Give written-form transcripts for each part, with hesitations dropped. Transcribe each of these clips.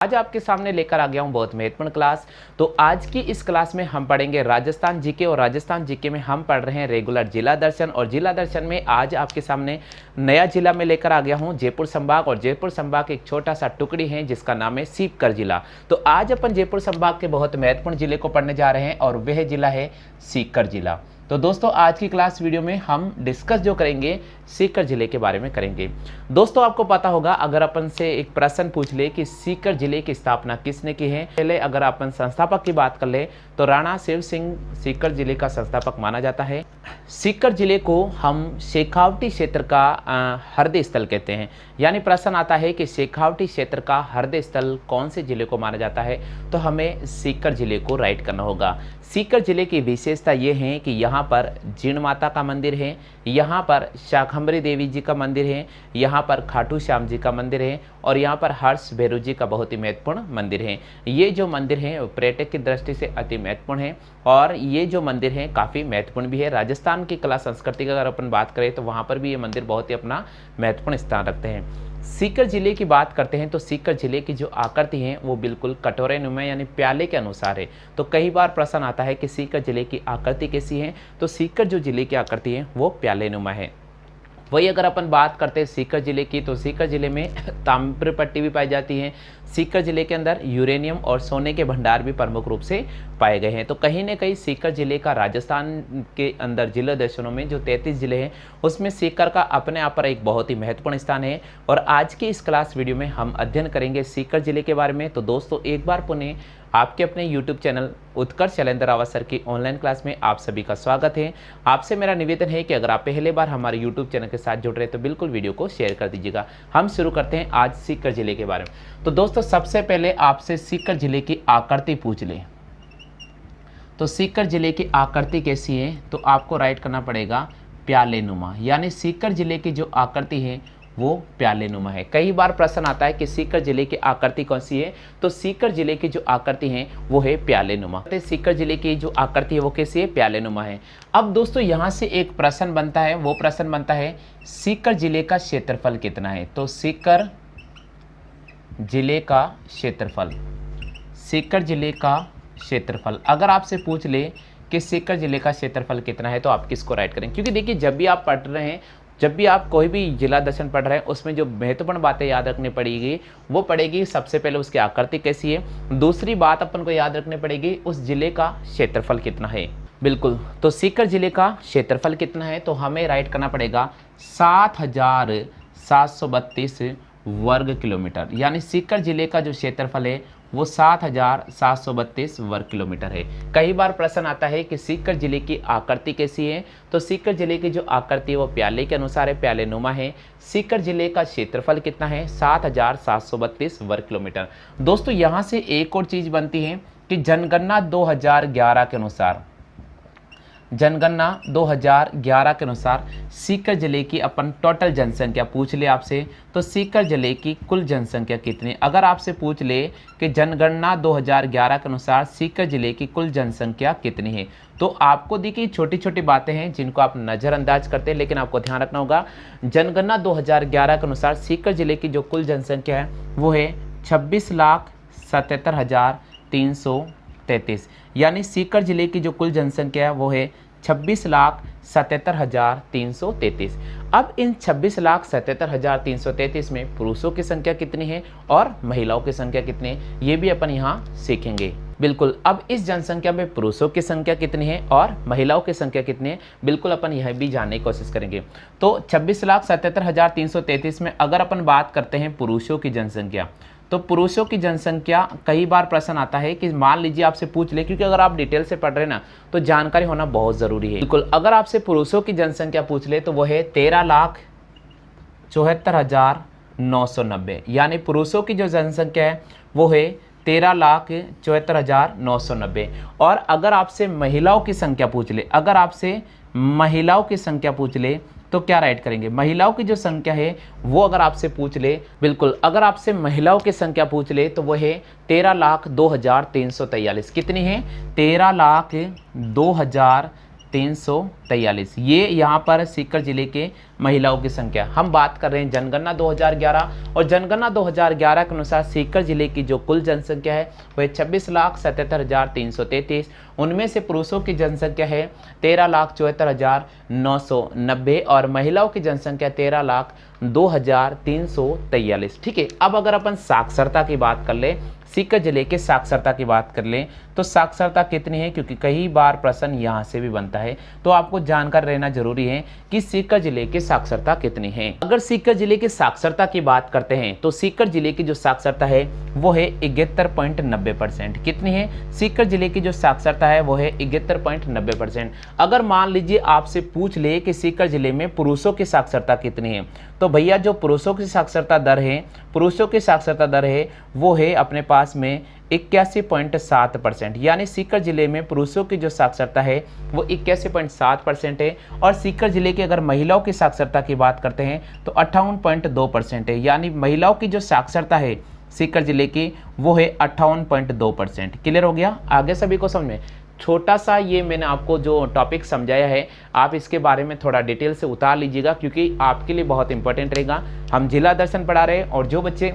आज आपके सामने लेकर आ गया हूं बहुत महत्वपूर्ण क्लास। तो आज की इस क्लास में हम पढ़ेंगे राजस्थान जीके और राजस्थान जीके में हम पढ़ रहे हैं रेगुलर जिला दर्शन। और जिला दर्शन में आज आपके सामने नया जिला में लेकर आ गया हूं जयपुर संभाग। और जयपुर संभाग एक छोटा सा टुकड़ी है जिसका नाम है सीकर जिला। तो आज अपन जयपुर संभाग के बहुत महत्वपूर्ण जिले को पढ़ने जा रहे हैं और वह जिला है सीकर जिला। तो दोस्तों आज की क्लास वीडियो में हम डिस्कस जो करेंगे सीकर जिले के बारे में करेंगे। दोस्तों आपको पता होगा, अगर अपन से एक प्रश्न पूछ ले कि सीकर जिले की स्थापना किसने की है, पहले अगर अपन संस्थापक की बात कर ले तो राणा शिव सिंह सीकर जिले का संस्थापक माना जाता है। सीकर जिले को हम शेखावटी क्षेत्र का हृदय स्थल कहते हैं। यानी प्रश्न आता है कि शेखावटी क्षेत्र का हृदय स्थल कौन से जिले को माना जाता है, तो हमें सीकर जिले को राइट करना होगा। सीकर जिले की विशेषता ये है कि यहाँ पर जीण माता का मंदिर है, यहाँ पर शाकंभरी देवी जी का मंदिर है, यहाँ पर खाटू श्याम जी का मंदिर है और यहाँ पर हर्ष भैरव जी का बहुत ही महत्वपूर्ण मंदिर है। ये जो मंदिर है पर्यटक की दृष्टि से अति महत्वपूर्ण है और ये जो मंदिर है काफ़ी महत्वपूर्ण भी है। राजस्थान की कला संस्कृति की अगर अपन बात करें तो वहाँ पर भी ये मंदिर बहुत ही अपना महत्वपूर्ण स्थान रखते हैं। सीकर जिले की बात करते हैं तो सीकर जिले की जो आकृति है वो बिल्कुल कटोरे नुमा यानी प्याले के अनुसार है। तो कई बार प्रश्न आता है कि सीकर जिले की आकृति कैसी है, तो सीकर जो जिले की आकृति है वो प्याले नुमा है। वही अगर अपन बात करते हैं सीकर जिले की तो सीकर जिले में ताम्र पट्टी भी पाई जाती है। सीकर जिले के अंदर यूरेनियम और सोने के भंडार भी प्रमुख रूप से पाए गए हैं। तो कहीं ना कहीं सीकर जिले का राजस्थान के अंदर जिला दर्शनों में जो 33 जिले हैं उसमें सीकर का अपने आप पर एक बहुत ही महत्वपूर्ण स्थान है। और आज की इस क्लास वीडियो में हम अध्ययन करेंगे सीकर जिले के बारे में। तो दोस्तों एक बार पुनः आपके अपने YouTube चैनल उत्कर्ष शैलेंद्र रावत सर की ऑनलाइन क्लास में आप सभी का स्वागत है। आपसे मेरा निवेदन है कि अगर आप पहले बार हमारे YouTube चैनल के साथ जुड़ रहे हैं तो बिल्कुल वीडियो को शेयर कर दीजिएगा। हम शुरू करते हैं आज सीकर जिले के बारे में। तो दोस्तों सबसे पहले आपसे सीकर जिले की आकृति पूछ लें तो सीकर जिले की आकृति कैसी है, तो आपको राइट करना पड़ेगा प्याले नुमा। यानी सीकर जिले की जो आकृति है वो प्याले नुमा है। कई बार प्रश्न आता है कि सीकर जिले की आकृति कौन सी है, तो सीकर जिले की जो आकृति है वो है प्याले नुमा। सीकर जिले की जो आकृति है वो कैसी है, प्याले नुमा है। अब दोस्तों यहाँ से एक प्रश्न बनता है, वो प्रश्न बनता है सीकर जिले का क्षेत्रफल कितना है। तो सीकर जिले का क्षेत्रफल, सीकर जिले का क्षेत्रफल अगर आपसे पूछ ले कि सीकर जिले का क्षेत्रफल कितना है तो आप किसको राइट करें। क्योंकि देखिए जब भी आप पढ़ रहे हैं, जब भी आप कोई भी जिला दर्शन पढ़ रहे हैं उसमें जो महत्वपूर्ण बातें याद रखनी पड़ेगी वो पड़ेगी सबसे पहले उसकी आकृति कैसी है, दूसरी बात अपन को याद रखनी पड़ेगी उस जिले का क्षेत्रफल कितना है। बिल्कुल, तो सीकर जिले का क्षेत्रफल कितना है तो हमें राइट करना पड़ेगा 7,732 वर्ग किलोमीटर। यानी सीकर जिले का जो क्षेत्रफल है वो 7,732 वर्ग किलोमीटर है। कई बार प्रश्न आता है कि सीकर जिले की आकृति कैसी है, तो सीकर जिले की जो आकृति है वो प्याले के अनुसार है, प्याले नुमा है। सीकर जिले का क्षेत्रफल कितना है, 7,732 वर्ग किलोमीटर। दोस्तों यहाँ से एक और चीज़ बनती है कि जनगणना 2011 के अनुसार, जनगणना 2011 के अनुसार सीकर जिले की अपन टोटल जनसंख्या पूछ ले आपसे, तो सीकर जिले की कुल जनसंख्या कितनी। अगर आपसे पूछ ले कि जनगणना 2011 के अनुसार सीकर जिले की कुल जनसंख्या कितनी है, तो आपको देखिए छोटी छोटी बातें हैं जिनको आप नज़रअंदाज करते हैं, लेकिन आपको ध्यान रखना होगा जनगणना 2011 के अनुसार सीकर जिले की जो कुल जनसंख्या है वो है 26,77,333। यानी सीकर जिले की जो कुल जनसंख्या है वो है 26,77,333। अब इन 26,77,333 में पुरुषों की संख्या कितनी है और महिलाओं की संख्या कितनी है, ये भी अपन यहाँ सीखेंगे। बिल्कुल, अब इस जनसंख्या में पुरुषों की संख्या कितनी है और महिलाओं की संख्या कितनी है, बिल्कुल अपन यह भी जानने की कोशिश करेंगे। तो 26,77,333 में अगर अपन बात करते हैं पुरुषों की जनसंख्या, तो पुरुषों की जनसंख्या कई बार प्रश्न आता है कि मान लीजिए आपसे पूछ ले, क्योंकि अगर आप डिटेल से पढ़ रहे हैं ना तो जानकारी होना बहुत ज़रूरी है। बिल्कुल, अगर आपसे पुरुषों की जनसंख्या पूछ ले तो वो है 13,74,990। यानी पुरुषों की जो जनसंख्या है वो है 13,74,990। और अगर आपसे महिलाओं की संख्या पूछ ले, अगर आपसे महिलाओं की संख्या पूछ ले तो क्या राइट करेंगे। महिलाओं की जो संख्या है वो अगर आपसे पूछ ले, बिल्कुल अगर आपसे महिलाओं की संख्या पूछ ले तो वो है 13,02,343। कितनी है, 13,02,343। ये यहाँ पर सीकर जिले के महिलाओं की संख्या। हम बात कर रहे हैं जनगणना 2011, और जनगणना 2011 के अनुसार सीकर जिले की जो कुल जनसंख्या है वह 26,77,333। उनमें से पुरुषों की जनसंख्या है 13,74,990 और महिलाओं की जनसंख्या 13,02,343। ठीक है, अब अगर अपन साक्षरता की बात कर ले, सीकर जिले के साक्षरता की बात कर लें तो साक्षरता कितनी है, क्योंकि कई बार प्रश्न यहाँ से भी बनता है, तो आपको जानकर रहना जरूरी है कि सीकर जिले की साक्षरता कितनी है। अगर सीकर जिले की साक्षरता की बात करते हैं तो सीकर जिले की जो साक्षरता है वो है 71.90%। कितनी है? सीकर जिले की जो साक्षरता है वो है 71.90%। अगर मान लीजिए आपसे पूछ ले कि सीकर जिले में पुरुषों की साक्षरता कितनी है, तो भैया जो पुरुषों की साक्षरता दर है वो है अपने पास में 81.7%। यानी सीकर जिले में पुरुषों की जो साक्षरता है वो 81.7% है, और सीकर जिले की अगर महिलाओं की साक्षरता की बात करते हैं तो 58.2% है। यानी महिलाओं की जो साक्षरता है सीकर जिले की वो है 58.2%। क्लियर हो गया? आगे सभी को समझ में? छोटा सा ये मैंने आपको जो टॉपिक समझाया है, आप इसके बारे में थोड़ा डिटेल से उतार लीजिएगा, क्योंकि आपके लिए बहुत इंपॉर्टेंट रहेगा। हम जिला दर्शन पढ़ा रहे हैं और जो बच्चे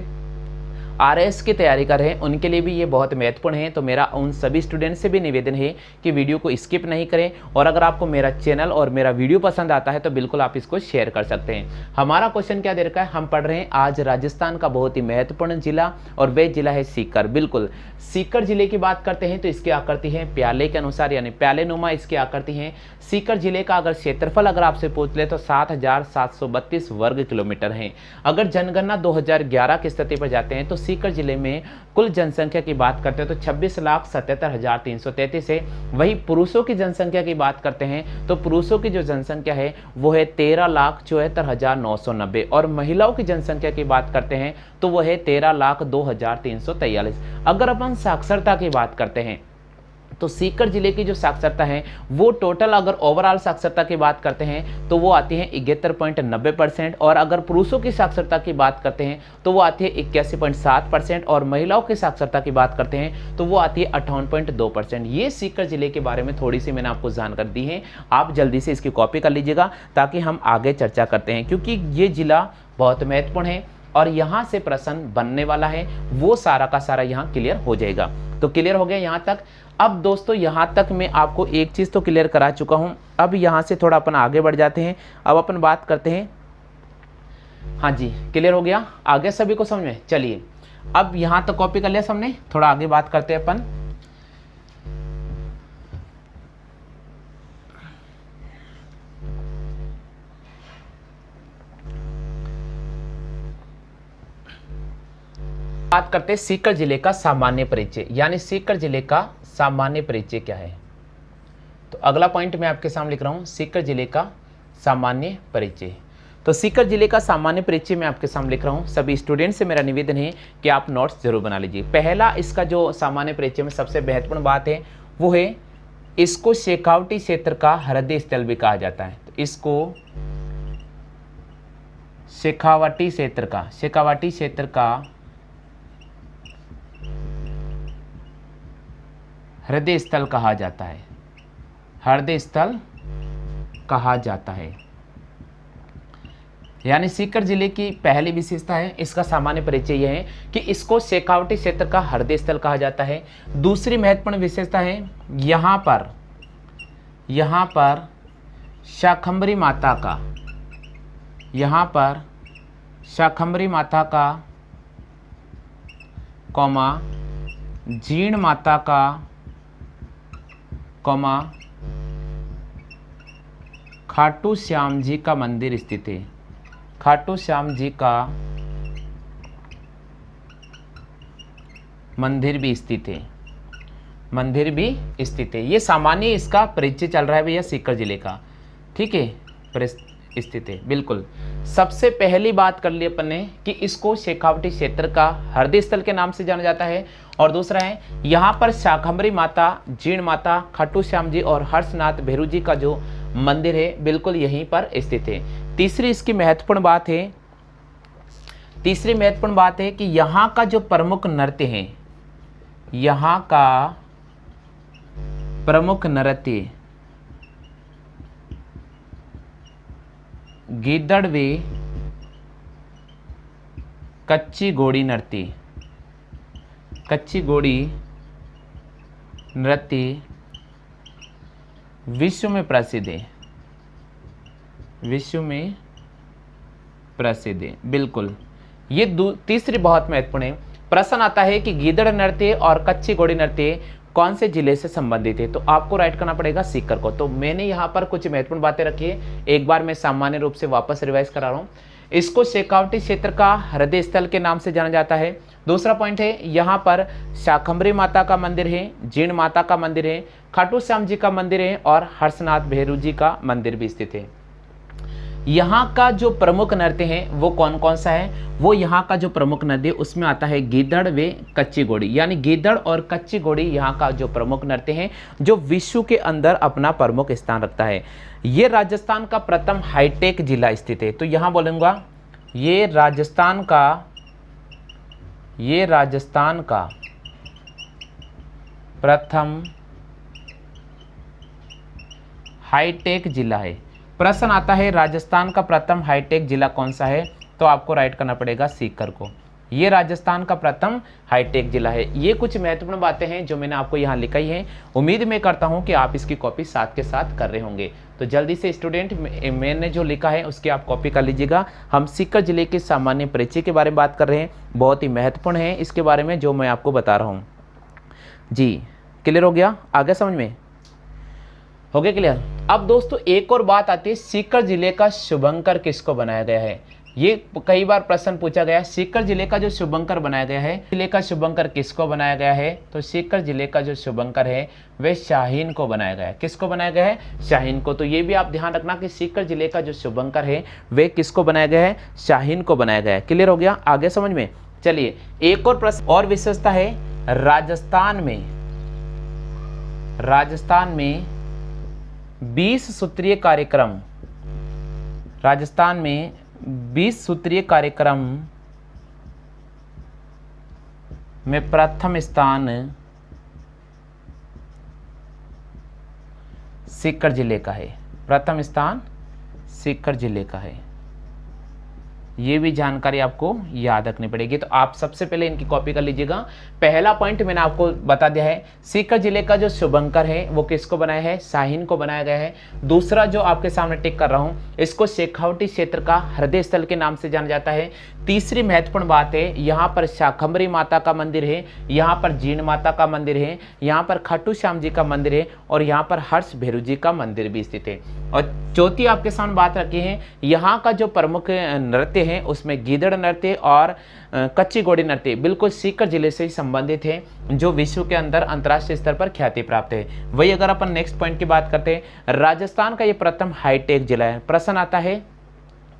आरएस की तैयारी कर रहे हैं उनके लिए भी ये बहुत महत्वपूर्ण है। तो मेरा उन सभी स्टूडेंट से भी निवेदन है कि वीडियो को स्किप नहीं करें, और अगर आपको मेरा चैनल और मेरा वीडियो पसंद आता है तो बिल्कुल आप इसको शेयर कर सकते हैं। हमारा क्वेश्चन क्या दे रखा है? हम पढ़ रहे हैं आज राजस्थान का बहुत ही महत्वपूर्ण जिला, और वह जिला है सीकर। बिल्कुल, सीकर जिले की बात करते हैं तो इसकी आकृति है प्याले के अनुसार, यानी प्याले नुमा इसकी आकृति है। सीकर जिले का अगर क्षेत्रफल अगर आपसे पूछ ले तो 7,732 वर्ग किलोमीटर है। अगर जनगणना 2011 की स्थिति पर जाते हैं तो सीकर जिले में कुल जनसंख्या की बात करते हैं तो 26,77,333 है। वही पुरुषों की जनसंख्या की बात करते हैं तो पुरुषों की जो जनसंख्या है वो है 13,74,990, और महिलाओं की जनसंख्या की बात करते हैं तो वो है 13,02,343। अगर अपन साक्षरता की बात करते हैं तो सीकर जिले की जो साक्षरता है वो टोटल अगर ओवरऑल साक्षरता की बात करते हैं तो वो आती है 71.90%, और अगर पुरुषों की साक्षरता की बात करते हैं तो वो आती है 81.7%, और महिलाओं की साक्षरता की बात करते हैं तो वो आती है 58.2%। ये सीकर जिले के बारे में थोड़ी सी मैंने आपको जानकारी दी है, आप जल्दी से इसकी कॉपी कर लीजिएगा ताकि हम आगे चर्चा करते हैं, क्योंकि ये जिला बहुत महत्वपूर्ण है और यहाँ से प्रश्न बनने वाला है, वो सारा का सारा यहाँ क्लियर हो जाएगा। तो क्लियर हो गया यहाँ तक? अब दोस्तों यहाँ तक मैं आपको एक चीज़ तो क्लियर करा चुका हूँ। अब यहाँ से थोड़ा अपन आगे बढ़ जाते हैं। अब अपन बात करते हैं, हाँ जी क्लियर हो गया? आगे सभी को समझ में? चलिए अब यहाँ तक कॉपी कर लिया सबने, थोड़ा आगे बात करते हैं अपन। बात करते हैं सीकर जिले का सामान्य परिचय, यानी सीकर जिले का सामान्य परिचय क्या है। तो अगला पॉइंट मैं आपके सामने लिख रहा हूं, सीकर जिले का सामान्य परिचय। तो सीकर जिले का सामान्य परिचय मैं आपके सामने लिख रहा हूं। सभी स्टूडेंट से मेरा निवेदन है कि आप नोट्स जरूर बना लीजिए। पहला इसका जो सामान्य परिचय में सबसे महत्वपूर्ण बात है वो है इसको शेखावटी क्षेत्र का हृदय स्थल भी कहा जाता है। तो इसको शेखावटी क्षेत्र का हृदय स्थल कहा जाता है, हृदय स्थल कहा जाता है। यानी सीकर जिले की पहली विशेषता है, इसका सामान्य परिचय यह है कि इसको शेखावटी क्षेत्र का हृदय स्थल कहा जाता है। दूसरी महत्वपूर्ण विशेषता है यहाँ पर शाकंभरी माता का कौमा जीण माता का खाटू श्याम जी का मंदिर स्थित है। खाटू श्याम जी का मंदिर भी स्थित है। ये सामान्य इसका परिचय चल रहा है भैया सीकर जिले का, ठीक है, स्थित है। बिल्कुल, सबसे पहली बात कर ली अपन ने कि इसको शेखावटी क्षेत्र का हृदय स्थल के नाम से जाना जाता है, और दूसरा है यहाँ पर शाकंभरी माता, जीण माता, खाटू श्याम जी और हर्षनाथ भेरू जी का जो मंदिर है बिल्कुल यहीं पर स्थित है। तीसरी महत्वपूर्ण बात है कि यहाँ का जो प्रमुख नृत्य है, यहाँ का प्रमुख नृत्य गीदड़ वे कच्ची घोड़ी नृत्य, कच्ची घोड़ी नृत्य विश्व में प्रसिद्ध है, विश्व में प्रसिद्ध है। बिल्कुल, ये तीसरी बहुत महत्वपूर्ण है। प्रश्न आता है कि गीदड़ नृत्य और कच्ची घोड़ी नृत्य कौन से जिले से संबंधित है, तो आपको राइट करना पड़ेगा सीकर को। तो मैंने यहाँ पर कुछ महत्वपूर्ण बातें रखी है, एक बार मैं सामान्य रूप से वापस रिवाइज करा रहा हूँ। इसको शेखावटी क्षेत्र का हृदय स्थल के नाम से जाना जाता है। दूसरा पॉइंट है, यहाँ पर शाकंभरी माता का मंदिर है, जीण माता का मंदिर है, खाटू श्याम जी का मंदिर है और हर्षनाथ भैरू जी का मंदिर भी स्थित है। यहाँ का जो प्रमुख नृत्य है वो कौन कौन सा है, वो यहाँ का जो प्रमुख नृत्य उसमें आता है गीदड़ वे कच्ची घोड़ी, यानी गीदड़ और कच्ची घोड़ी यहाँ का जो प्रमुख नृत्य है जो विश्व के अंदर अपना प्रमुख स्थान रखता है। ये राजस्थान का प्रथम हाईटेक जिला स्थित है, तो यहाँ बोलूँगा ये राजस्थान का प्रथम हाईटेक जिला है। प्रश्न आता है राजस्थान का प्रथम हाईटेक जिला कौन सा है, तो आपको राइट करना पड़ेगा सीकर को। ये राजस्थान का प्रथम हाईटेक जिला है। ये कुछ महत्वपूर्ण बातें हैं जो मैंने आपको यहाँ लिखाई हैं। उम्मीद मैं करता हूँ कि आप इसकी कॉपी साथ के साथ कर रहे होंगे। तो जल्दी से स्टूडेंट, मैंने जो लिखा है उसकी आप कॉपी कर लीजिएगा। हम सीकर जिले के सामान्य परिचय के बारे में बात कर रहे हैं, बहुत ही महत्वपूर्ण है इसके बारे में जो मैं आपको बता रहा हूँ। जी क्लियर हो गया, आगे समझ में हो गया क्लियर। अब दोस्तों एक और बात आती है, सीकर जिले का शुभंकर किसको बनाया गया है। ये कई बार प्रश्न पूछा गया है, सीकर जिले का जो शुभंकर बनाया गया है, जिले का शुभंकर किसको बनाया गया है, तो सीकर जिले का जो शुभंकर है वह शाहीन को बनाया गया है। किसको बनाया गया है, शाहीन को। तो ये भी आप ध्यान रखना कि सीकर जिले का जो शुभंकर है वह किसको बनाया गया है, शाहीन को बनाया गया है। क्लियर हो गया, आगे समझ में। चलिए एक और प्रश्न और विशेषता है, राजस्थान में 20 सूत्रीय कार्यक्रम, राजस्थान में 20 सूत्रीय कार्यक्रम में प्रथम स्थान सीकर जिले का है। प्रथम स्थान सीकर जिले का है। ये भी जानकारी आपको याद रखनी पड़ेगी। तो आप सबसे पहले इनकी कॉपी कर लीजिएगा। पहला पॉइंट मैंने आपको बता दिया है, सीकर जिले का जो शुभंकर है वो किसको बनाया है, शाहीन को बनाया गया है। दूसरा जो आपके सामने टिक कर रहा हूं, इसको शेखावटी क्षेत्र का हृदय स्थल के नाम से जाना जाता है। तीसरी महत्वपूर्ण बात है, यहाँ पर शाकंभरी माता का मंदिर है, यहाँ पर जीण माता का मंदिर है, यहाँ पर खाटू श्याम जी का मंदिर है और यहाँ पर हर्ष भैरू जी का मंदिर भी स्थित है। और चौथी आपके सामने बात रखी है, यहाँ का जो प्रमुख नृत्य है उसमें गीदड़ नृत्य और कच्ची घोड़ी नृत्य बिल्कुल सीकर जिले से ही संबंधित है, जो विश्व के अंदर अंतर्राष्ट्रीय स्तर पर ख्याति प्राप्त है। वही अगर अपन नेक्स्ट पॉइंट की बात करते हैं, राजस्थान का ये प्रथम हाईटेक जिला है। प्रश्न आता है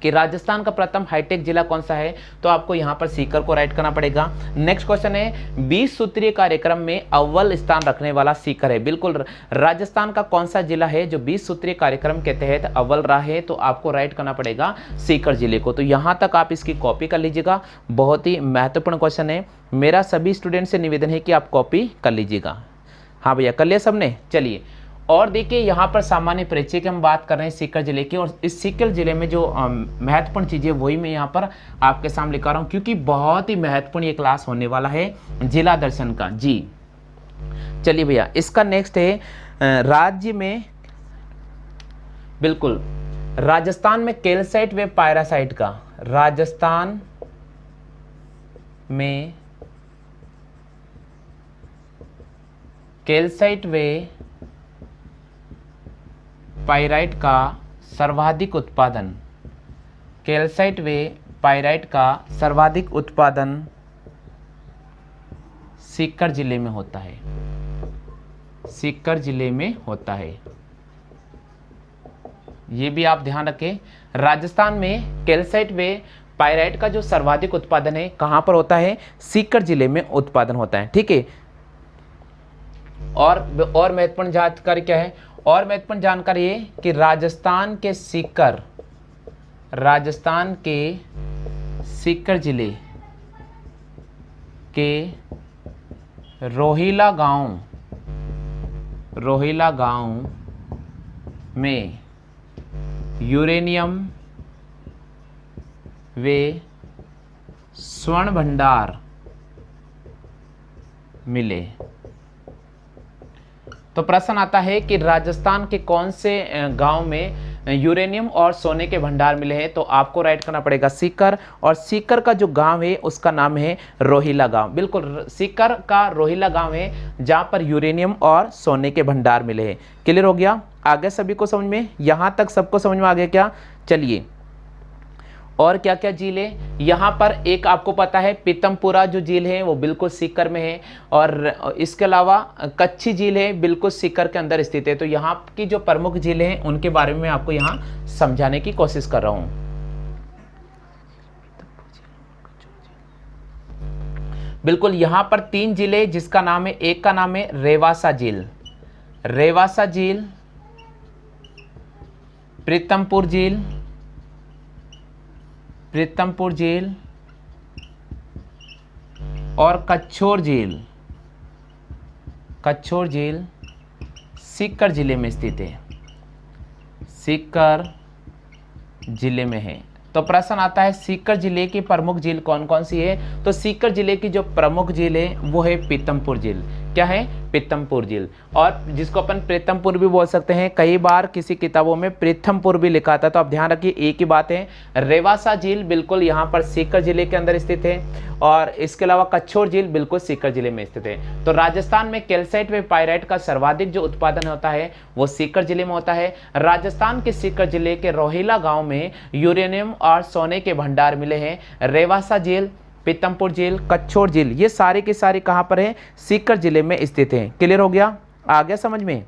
कि राजस्थान का प्रथम हाईटेक जिला कौन सा है, तो आपको यहां पर सीकर को राइट करना पड़ेगा। नेक्स्ट क्वेश्चन है, 20 सूत्रीय कार्यक्रम में अव्वल स्थान रखने वाला सीकर है। बिल्कुल, राजस्थान का कौन सा जिला है जो 20 सूत्रीय कार्यक्रम के तहत अव्वल रहा है, तो आपको राइट करना पड़ेगा सीकर जिले को। तो यहां तक आप इसकी कॉपी कर लीजिएगा, बहुत ही महत्वपूर्ण क्वेश्चन है। मेरा सभी स्टूडेंट से निवेदन है कि आप कॉपी कर लीजिएगा। हाँ भैया, कर लिया सबने। चलिए और देखिए, यहाँ पर सामान्य परिचय की हम बात कर रहे हैं सीकर जिले की, और इस सीकर जिले में जो महत्वपूर्ण चीज़ें वही मैं यहाँ पर आपके सामने लिखा रहा हूँ, क्योंकि बहुत ही महत्वपूर्ण ये क्लास होने वाला है जिला दर्शन का। जी चलिए भैया, इसका नेक्स्ट है राज्य में, बिल्कुल राजस्थान में कैल्साइट व पायरासाइट का, राजस्थान में कैल्साइट व पाइराइट का सर्वाधिक उत्पादन, कैल्साइट व पाइराइट का सर्वाधिक उत्पादन सीकर जिले में होता है, सीकर जिले में होता है। ये भी आप ध्यान रखें, राजस्थान में कैल्साइट व पाइराइट का जो सर्वाधिक उत्पादन है कहां पर होता है, सीकर जिले में उत्पादन होता है। ठीक है, और महत्वपूर्ण जानकारी क्या है, और महत्वपूर्ण जानकारी ये कि राजस्थान के सीकर जिले के रोहिला गांव में यूरेनियम वे स्वर्ण भंडार मिले। तो प्रश्न आता है कि राजस्थान के कौन से गांव में यूरेनियम और सोने के भंडार मिले हैं। तो आपको राइट करना पड़ेगा सीकर, और सीकर का जो गांव है उसका नाम है रोहिला गांव। बिल्कुल, सीकर का रोहिला गांव है जहां पर यूरेनियम और सोने के भंडार मिले हैं। क्लियर हो गया? आगे सभी को समझ में? यहां तक सबको समझ में आ गया क्या? चलिए, और क्या क्या झील है यहाँ पर? एक आपको पता है पीतमपुरा जो झील है वो बिल्कुल सीकर में है, और इसके अलावा कच्छी झील है, बिल्कुल सीकर के अंदर स्थित है। तो यहाँ की जो प्रमुख झीलें हैं उनके बारे में आपको यहाँ समझाने की कोशिश कर रहा हूँ। बिल्कुल, यहाँ पर 3 झीलें जिसका नाम है, एक का नाम है रेवासा झील, रेवासा झील, प्रीतमपुर झील, प्रीतमपुर झील और कच्छोर झील। कच्छोर झील सीकर जिले में स्थित है, सीकर जिले में है। तो प्रश्न आता है सीकर जिले की प्रमुख झील कौन कौन सी है? तो सीकर जिले की जो प्रमुख झील है वो है पीतमपुर झील। क्या है? पीतमपुर झील, और जिसको अपन प्रीतमपुर भी बोल सकते हैं। कई बार किसी किताबों में प्रीतमपुर भी लिखा था, तो आप ध्यान रखिए एक ही बात है। रेवासा झील बिल्कुल यहाँ पर सीकर जिले के अंदर स्थित है, और इसके अलावा कच्छोर झील बिल्कुल सीकर जिले में स्थित है। तो राजस्थान में कैल्साइट व पायराइट का सर्वाधिक जो उत्पादन होता है वो सीकर जिले में होता है। राजस्थान के सीकर जिले के रोहिला गांव में यूरेनियम और सोने के भंडार मिले हैं। रेवासा झील, पीतमपुर झील, कच्छोर झील, ये सारे के सारे कहां पर हैं? सीकर जिले में स्थित हैं। क्लियर हो गया? आ गया समझ में?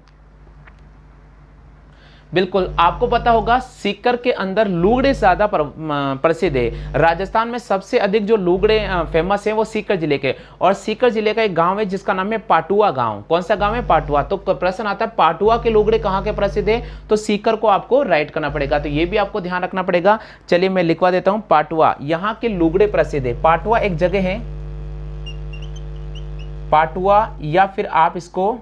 बिल्कुल, आपको पता होगा सीकर के अंदर लुगड़े ज्यादा प्रसिद्ध है। राजस्थान में सबसे अधिक जो लुगड़े फेमस हैं वो सीकर जिले के, और सीकर जिले का एक गांव है जिसका नाम है पाटुआ गांव। कौन सा गांव है? पाटुआ। तो प्रश्न आता है पाटुआ के लुगड़े कहाँ के प्रसिद्ध है? तो सीकर को आपको राइट करना पड़ेगा। तो ये भी आपको ध्यान रखना पड़ेगा। चलिए मैं लिखवा देता हूं, पाटुआ, यहाँ के लुगड़े प्रसिद्ध है। पाटुआ एक जगह है, पाटुआ, या फिर आप इसको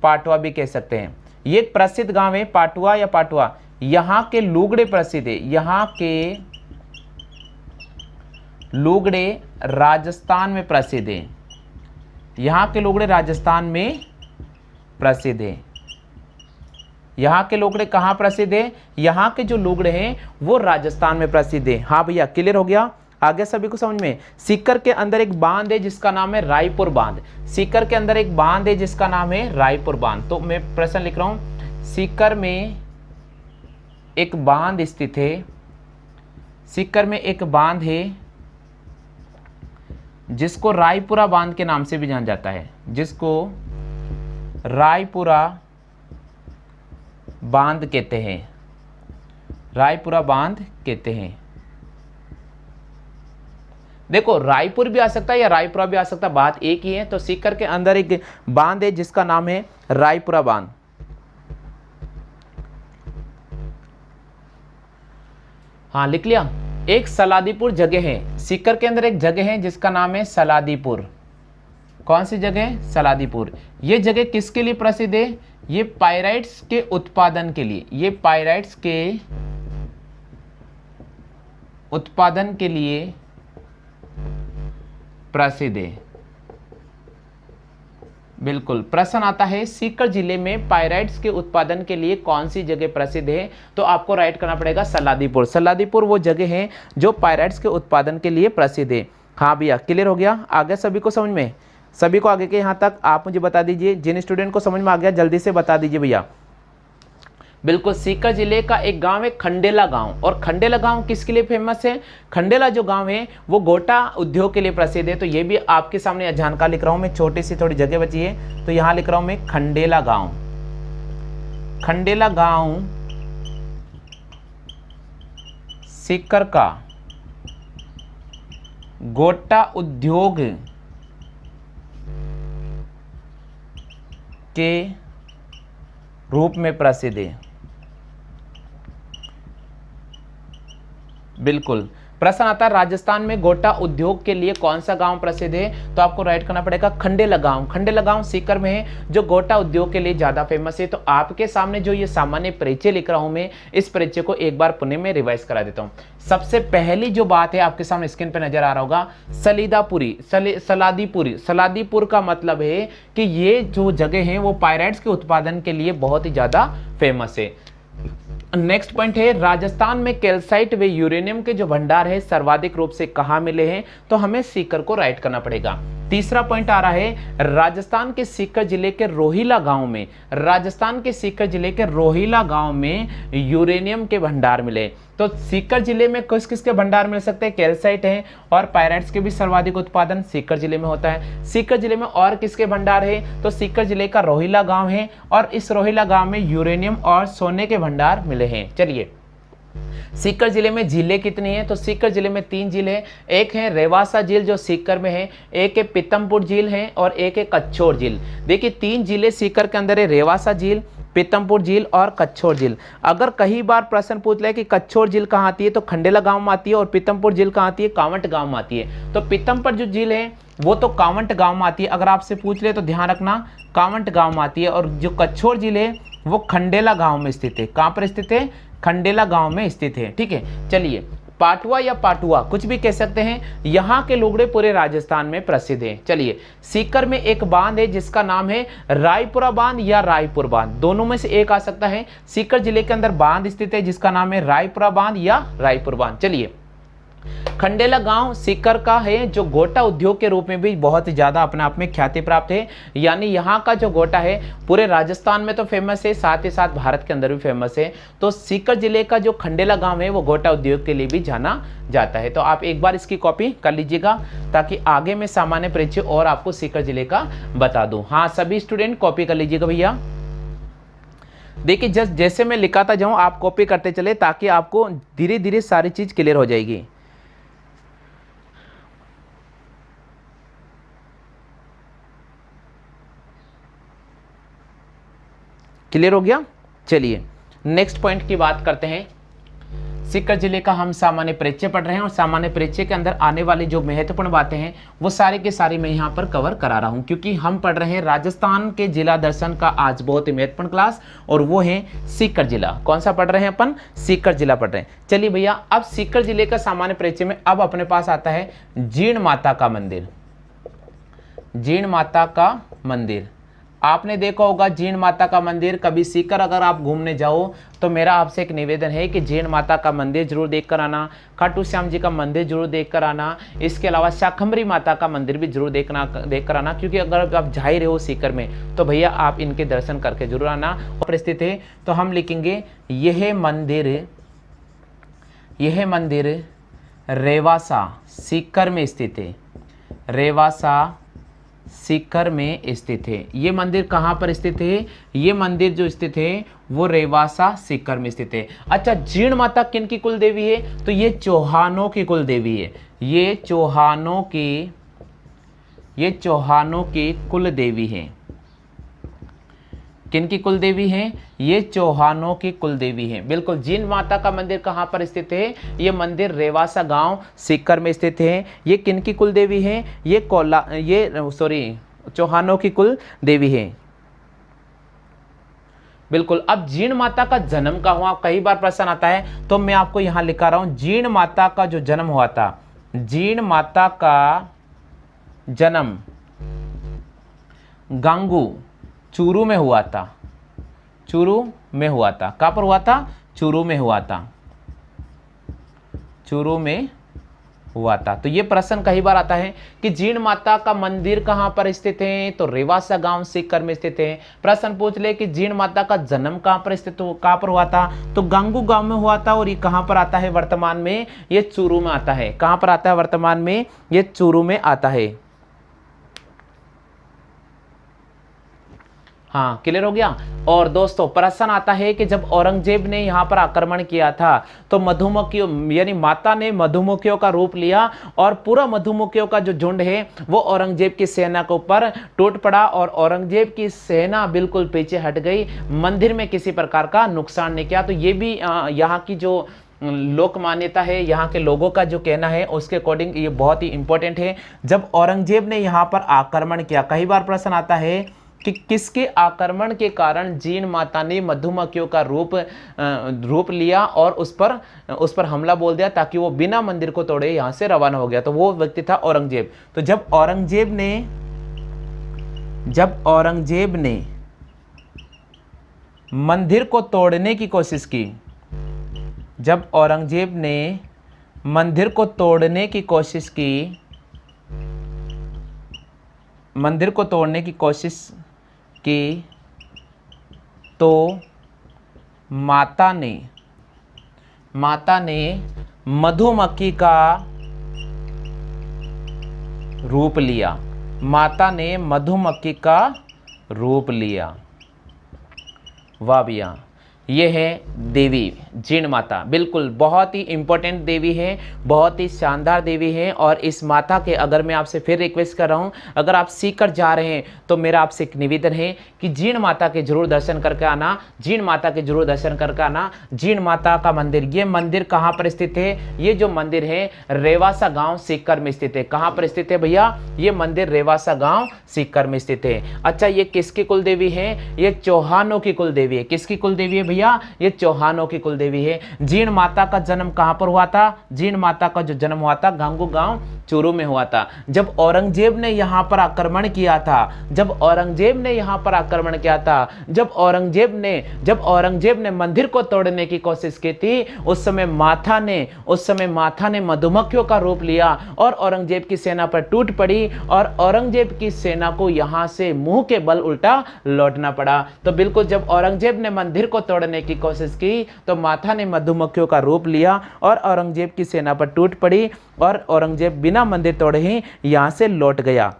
पाटुआ भी कह सकते हैं। ये एक प्रसिद्ध गांव है पाटुआ या पाटुआ। यहां के लुगड़े प्रसिद्ध है, यहां के लुगड़े राजस्थान में प्रसिद्ध है, यहां के लुगड़े राजस्थान में प्रसिद्ध है। यहां के लुगड़े कहां प्रसिद्ध है? यहां के जो लुगड़े हैं वो राजस्थान में प्रसिद्ध है। हाँ भैया, क्लियर हो गया? आगे सभी को समझ में? सीकर के अंदर एक बांध है जिसका नाम है रायपुर बांध। सीकर के अंदर एक बांध है जिसका नाम है रायपुर बांध। तो मैं प्रश्न लिख रहा हूं, सीकर में एक बांध स्थित है, सीकर में एक बांध है जिसको रायपुरा बांध के नाम से भी जाना जाता है, जिसको रायपुरा बांध कहते हैं, रायपुरा बांध कहते हैं। देखो, रायपुर भी आ सकता है या रायपुरा भी आ सकता है, बात एक ही है। तो सीकर के अंदर एक बांध है जिसका नाम है रायपुरा बांध। हाँ, लिख लिया? एक सलादीपुर जगह है, सीकर के अंदर एक जगह है जिसका नाम है सलादीपुर। कौन सी जगह? सलादीपुर। ये जगह किसके लिए प्रसिद्ध है? ये पायराइट्स के उत्पादन के लिए, ये पायराइट्स के उत्पादन के लिए प्रसिद्ध है। बिल्कुल, प्रश्न आता है सीकर जिले में पायराइट्स के उत्पादन के लिए कौन सी जगह प्रसिद्ध है? तो आपको राइट करना पड़ेगा सलादीपुर। सलादीपुर वो जगह है जो पायराइट्स के उत्पादन के लिए प्रसिद्ध है। हाँ भैया, क्लियर हो गया? आगे सभी को समझ में? सभी को आगे के यहाँ तक आप मुझे बता दीजिए। जिन स्टूडेंट को समझ में आ गया जल्दी से बता दीजिए भैया। बिल्कुल, सीकर जिले का एक गांव है खंडेला गांव, और खंडेला गांव किसके लिए फेमस है? खंडेला जो गांव है वो गोटा उद्योग के लिए प्रसिद्ध है। तो ये भी आपके सामने जानकारी लिख रहा हूं मैं, छोटी सी थोड़ी जगह बची है तो यहां लिख रहा हूं मैं खंडेला गांव। खंडेला गांव सीकर का गोटा उद्योग के रूप में प्रसिद्ध है। बिल्कुल, प्रश्न आता है राजस्थान में गोटा उद्योग के लिए कौन सा गांव प्रसिद्ध है, तो आपको राइट करना पड़ेगा खंडेला गांव। खंडेला गांव सीकर में है जो गोटा उद्योग के लिए ज्यादा फेमस है। तो आपके सामने जो ये सामान्य परिचय लिख रहा हूं मैं, इस परिचय को एक बार पुनः में रिवाइज करा देता हूं। सबसे पहली जो बात है आपके सामने स्क्रीन पे नजर आ रहा होगा, सलीदापुरी, सलादीपुरी। सलादीपुर का मतलब है कि ये जो जगह है वो पायराइट्स के उत्पादन के लिए बहुत ही ज्यादा फेमस है। नेक्स्ट पॉइंट है राजस्थान में कैल्साइट व यूरेनियम के जो भंडार है सर्वाधिक रूप से कहां मिले हैं, तो हमें सीकर को राइट करना पड़ेगा। तीसरा पॉइंट आ रहा है राजस्थान के सीकर जिले के रोहिला गांव में, राजस्थान के सीकर जिले के रोहिला गांव में यूरेनियम के भंडार मिले। तो सीकर जिले में किस किस के भंडार मिल सकते हैं, कैल्साइट हैं और पायराइट्स के भी सर्वाधिक उत्पादन सीकर जिले में होता है। सीकर जिले में और किसके भंडार है, तो सीकर जिले का रोहिला गांव है और इस रोहिला गांव में यूरेनियम और सोने के भंडार मिले हैं। चलिए सीकर जिले में झीलें कितनी हैं, तो सीकर जिले में 3 झील है। एक है रेवासा झील जो सीकर में है, एक है पीतमपुर झील है और एक है कच्छोर झील। देखिए 3 झीलें सीकर के अंदर है, रेवासा झील, पीतमपुर झील और कच्छोर झील। अगर कई बार प्रश्न पूछ ले कि कच्छोर झील कहाँ आती है, तो खंडेला गांव में आती है और पीतमपुर झील कहाँ आती है, कांवट गांव में आती है। तो पीतमपुर जो झील है वो तो कांवट गांव में आती है, अगर आपसे पूछ ले तो ध्यान रखना कांवट गांव में आती है। और जो कच्छोर झील है वो खंडेला गांव में स्थित है। कहाँ पर स्थित है, खंडेला गांव में स्थित है। ठीक है, चलिए पाटुआ या पाटुआ कुछ भी कह सकते हैं, यहाँ के लुगड़े पूरे राजस्थान में प्रसिद्ध हैं। चलिए सीकर में एक बांध है जिसका नाम है रायपुरा बांध या रायपुर बांध, दोनों में से एक आ सकता है। सीकर जिले के अंदर बांध स्थित है जिसका नाम है रायपुरा बांध या रायपुर बांध। चलिए खंडेला गांव सीकर का है जो गोटा उद्योग के रूप में भी बहुत ही ज्यादा अपने आप में ख्याति प्राप्त है। यानी यहाँ का जो गोटा है पूरे राजस्थान में तो फेमस है, साथ ही साथ भारत के अंदर भी फेमस है। तो सीकर जिले का जो खंडेला गांव है वो गोटा उद्योग के लिए भी जाना जाता है। तो आप एक बार इसकी कॉपी कर लीजिएगा ताकि आगे में सामान्य परिचय और आपको सीकर जिले का बता दूं। हाँ सभी स्टूडेंट कॉपी कर लीजिएगा भैया। देखिए जैसे मैं लिखाता जाऊं आप कॉपी करते चले ताकि आपको धीरे धीरे सारी चीज क्लियर हो जाएगी। क्लियर हो गया। चलिए नेक्स्ट पॉइंट की बात करते हैं। सीकर जिले का हम सामान्य परिचय पढ़ रहे हैं और सामान्य परिचय के अंदर आने वाली जो महत्वपूर्ण बातें हैं वो सारी की सारी मैं यहाँ पर कवर करा रहा हूँ, क्योंकि हम पढ़ रहे हैं राजस्थान के जिला दर्शन का आज बहुत ही महत्वपूर्ण क्लास, और वो है सीकर जिला। कौन सा पढ़ रहे हैं अपन, सीकर जिला पढ़ रहे हैं। चलिए भैया अब सीकर जिले का सामान्य परिचय में अब अपने पास आता है जीण माता का मंदिर। जीण माता का मंदिर आपने देखा होगा, जीण माता का मंदिर कभी सीकर अगर आप घूमने जाओ तो मेरा आपसे एक निवेदन है कि जीण माता का मंदिर जरूर देखकर आना, खाटू श्याम जी का मंदिर जरूर देखकर आना, इसके अलावा शाकंभरी माता का मंदिर भी जरूर देखकर आना, क्योंकि अगर आप जा ही रहे हो सीकर में तो भैया आप इनके दर्शन करके जरूर आना। और स्थित है तो हम लिखेंगे यह मंदिर रेवासा सीकर में स्थित है। रेवासा सीकर में स्थित है। ये मंदिर कहाँ पर स्थित है, ये मंदिर जो स्थित है वो रेवासा सीकर में स्थित है। अच्छा जीण माता किन की कुल देवी है, तो ये चौहानों की कुल देवी है। ये चौहानों की कुल देवी है। किन की कुल देवी हैं, ये चौहानों की कुल देवी हैं। बिल्कुल। जीण माता का मंदिर कहाँ पर स्थित है, ये मंदिर रेवासा गांव सीकर में स्थित है। ये किन की कुल देवी हैं, ये चौहानों की कुल देवी है। बिल्कुल। अब जीण माता का जन्म कहाँ हुआ, कई बार प्रश्न आता है तो मैं आपको यहां लिखा रहा हूं। जीण माता का जो जन्म हुआ था, जीण माता का जन्म गांगू चूरू में हुआ था। चूरू में हुआ था। कहां पर हुआ था, चूरू में हुआ था। चूरू में हुआ था। तो ये प्रश्न कई बार आता है कि जीण माता का मंदिर कहां पर स्थित है, तो रेवासा गांव सीकर में स्थित है। प्रश्न पूछ ले कि जीण माता का जन्म कहां पर स्थित कहां पर हुआ था, तो गांगू गांव में हुआ था। और ये कहां पर आता है वर्तमान में, ये चूरू में आता है। कहां पर आता है वर्तमान में, ये चूरू में आता है। हाँ क्लियर हो गया। और दोस्तों प्रश्न आता है कि जब औरंगजेब ने यहाँ पर आक्रमण किया था तो मधुमक्खियों यानी माता ने मधुमक्खियों का रूप लिया और पूरा मधुमक्खियों का जो झुंड है वो औरंगजेब की सेना के ऊपर टूट पड़ा और औरंगजेब की सेना बिल्कुल पीछे हट गई, मंदिर में किसी प्रकार का नुकसान नहीं किया। तो ये भी यहाँ की जो लोक मान्यता है, यहाँ के लोगों का जो कहना है उसके अकॉर्डिंग ये बहुत ही इंपॉर्टेंट है। जब औरंगजेब ने यहाँ पर आक्रमण किया, कई बार प्रश्न आता है कि किसके आक्रमण के कारण जीण माता ने मधुमक्खियों का रूप लिया और उस पर हमला बोल दिया ताकि वो बिना मंदिर को तोड़े यहाँ से रवाना हो गया, तो वो व्यक्ति था औरंगजेब। तो जब औरंगजेब ने मंदिर को तोड़ने की कोशिश की, जब औरंगजेब ने मंदिर को तोड़ने की कोशिश की, मंदिर को तोड़ने की कोशिश की, तो माता ने मधुमक्खी का रूप लिया, माता ने मधुमक्खी का रूप लिया। वाह भैया, ये है देवी जीण माता, बिल्कुल बहुत ही इंपॉर्टेंट देवी है, बहुत ही शानदार देवी है। और इस माता के, अगर मैं आपसे फिर रिक्वेस्ट कर रहा हूँ, अगर आप सीख कर जा रहे हैं तो मेरा आपसे एक निवेदन है कि जीण माता के जरूर दर्शन करके आना, जीण माता के जरूर दर्शन करके आना। जीण माता का मंदिर, ये मंदिर कहाँ पर स्थित है? ये जो मंदिर है रेवासा गाँव सीकर में स्थित है। कहाँ पर स्थित है भैया? ये मंदिर रेवासा गाँव सीकर में स्थित है। अच्छा, ये किसकी कुल देवी है? ये चौहानों की कुल देवी है। किसकी कुल देवी है भैया? ये चौहानों की कुल देवी है। जीण माता का जन्म कहां पर हुआ था? जीण माता का जो जन्म हुआ था गांगू गांव चूरू में हुआ था। जब औरंगजेब ने यहां पर आक्रमण किया था, जब औरंगजेब ने मंदिर को तोड़ने की कोशिश की थी, उस समय माता ने मधुमक्खियों का रूप लिया और औरंगजेब की सेना पर टूट पड़ी और औरंगजेब की सेना को यहां से मुंह के बल उल्टा लौटना पड़ा। तो बिल्कुल जब औरंगजेब ने मंदिर को तोड़ने की कोशिश की तो माता ने मधुमक्खियों का रूप लिया और औरंगजेब की सेना पर टूट पड़ी और औरंगजेब बिना मंदिर तोड़े ही यहां से लौट गया।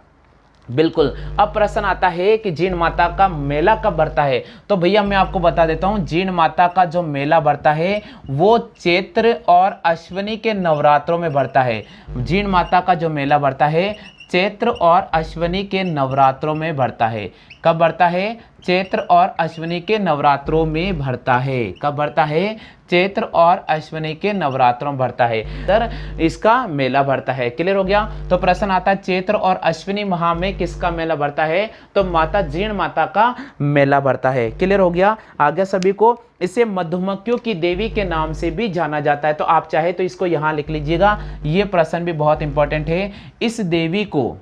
बिल्कुल। अब प्रश्न आता है कि जीण माता का मेला कब बढ़ता है? तो भैया मैं आपको बता देता हूं, जीण माता का जो मेला बढ़ता है वो चैत्र और अश्विनी के नवरात्रों में बढ़ता है। जीण माता का जो मेला बढ़ता है चैत्र और अश्विनी के नवरात्रों में बढ़ता है। कब बढ़ता है? चैत्र और अश्विनी के नवरात्रों में बढ़ता है। कब बढ़ता है? चैत्र और अश्विनी के नवरात्रों में बढ़ता है, तर इसका मेला बढ़ता है। क्लियर हो गया? तो प्रश्न आता है चैत्र और अश्विनी माह में किसका मेला बढ़ता है? तो माता जीण माता का मेला बढ़ता है। क्लियर हो गया आगे सभी को? इसे मधुमक्खियों की देवी के नाम से भी जाना जाता है। तो आप चाहे तो इसको यहां लिख लीजिएगा, ये प्रश्न भी बहुत इंपॉर्टेंट है। इस देवी को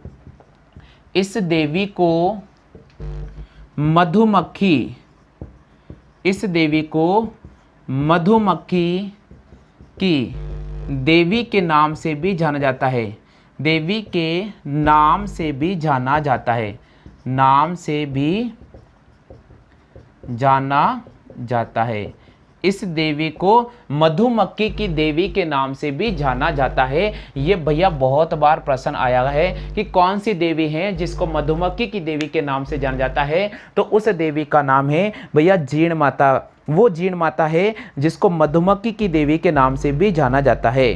मधुमक्खी की देवी के नाम से भी जाना जाता है। देवी के नाम से भी जाना जाता है। नाम से भी जाना जाता है। इस देवी को मधुमक्खी की देवी के नाम से भी जाना जाता है। ये भैया बहुत बार प्रश्न आया है कि कौन सी देवी है जिसको मधुमक्खी की देवी के नाम से जाना जाता है? तो उस देवी का नाम है भैया जीण माता। वो जीण माता है जिसको मधुमक्खी की देवी के नाम से भी जाना जाता है।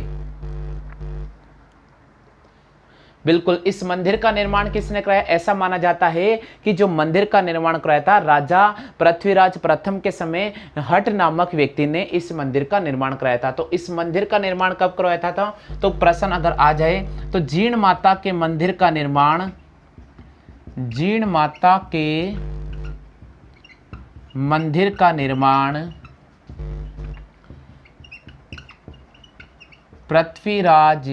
बिल्कुल। इस मंदिर का निर्माण किसने कराया? ऐसा माना जाता है कि जो मंदिर का निर्माण कराया था राजा पृथ्वीराज प्रथम के समय हट नामक व्यक्ति ने इस मंदिर का निर्माण कराया था। तो इस मंदिर का निर्माण कब करवाया था? तो प्रश्न अगर आ जाए तो जीण माता के मंदिर का निर्माण, जीण माता के मंदिर का निर्माण पृथ्वीराज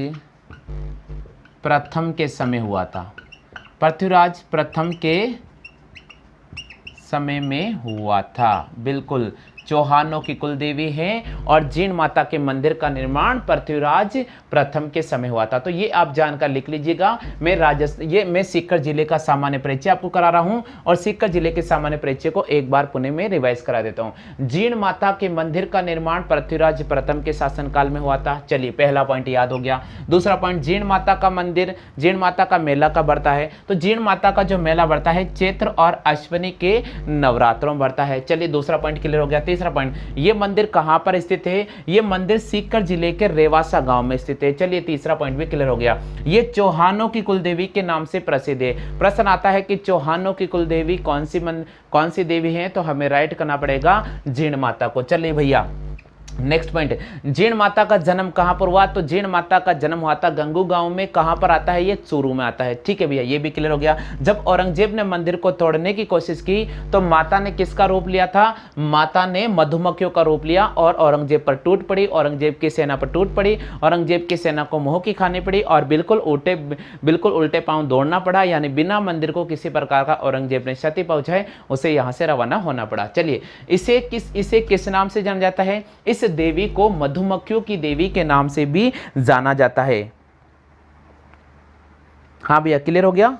प्रथम के समय हुआ था। पृथ्वीराज प्रथम के समय में हुआ था। बिल्कुल। चौहानों की कुल देवी है और जीण माता के मंदिर का निर्माण पृथ्वीराज प्रथम के समय हुआ था। तो ये आप जानकर लिख लीजिएगा। मैं सीकर जिले का सामान्य परिचय आपको करा रहा हूं और सीकर जिले के सामान्य परिचय को एक बार पुणे में रिवाइज करा देता हूं। जीण माता के मंदिर का निर्माण पृथ्वीराज प्रथम के शासनकाल में हुआ था। चलिए पहला पॉइंट याद हो गया। दूसरा पॉइंट, जीण माता का मंदिर, जीण माता का मेला कब बढ़ता है? तो जीण माता का जो मेला बढ़ता है चैत्र और अश्विनी के नवरात्रों में बढ़ता है। चलिए दूसरा पॉइंट क्लियर हो गया। तीसरा पॉइंट, ये मंदिर कहां पर स्थित है? ये मंदिर सीकर जिले के रेवासा गांव में स्थित है। चलिए तीसरा पॉइंट भी क्लियर हो गया। ये चौहानों की कुल देवी के नाम से प्रसिद्ध है। प्रश्न आता है कि चौहानों की कुल देवी कौन सी देवी है? तो हमें राइट करना पड़ेगा जीण माता को। चलिए भैया नेक्स्ट पॉइंट, जीण माता का जन्म कहां पर हुआ? तो जीण माता का जन्म हुआ था गंगू गांव में। कहां पर आता है ये? चूरू में आता है। ठीक है भैया, ये भी क्लियर हो गया। जब औरंगजेब ने मंदिर को तोड़ने की कोशिश की तो माता ने किसका रूप लिया था? माता ने मधुमक्खियों का रूप लिया और औरंगजेब पर टूट पड़ी, औरंगजेब की सेना पर टूट पड़ी, औरंगजेब की सेना को मुंह की खानी पड़ी और बिल्कुल उल्टे पांव दौड़ना पड़ा, यानी बिना मंदिर को किसी प्रकार का औरंगजेब ने क्षति पहुंचाए उसे यहां से रवाना होना पड़ा। चलिए, इसे किस नाम से जाना जाता है? इस देवी को मधुमक्खियों की देवी के नाम से भी जाना जाता है। हाँ भैया, क्लियर हो गया?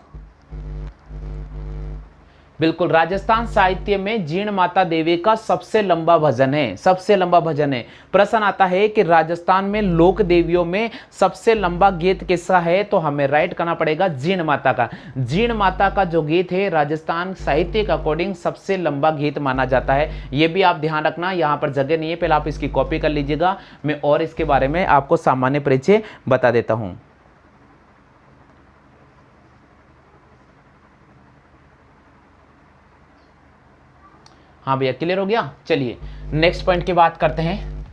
बिल्कुल, राजस्थान साहित्य में जीण माता देवी का सबसे लंबा भजन है, सबसे लंबा भजन है। प्रश्न आता है कि राजस्थान में लोक देवियों में सबसे लंबा गीत किसका है? तो हमें राइट करना पड़ेगा जीण माता का। जीण माता का जो गीत है राजस्थान साहित्य के अकॉर्डिंग सबसे लंबा गीत माना जाता है। यह भी आप ध्यान रखना, यहां पर जगह नहीं है, पहले आप इसकी कॉपी कर लीजिएगा। मैं और इसके बारे में आपको सामान्य परिचय बता देता हूं। हाँ भैया, क्लियर हो गया। चलिए नेक्स्ट पॉइंट की बात करते हैं।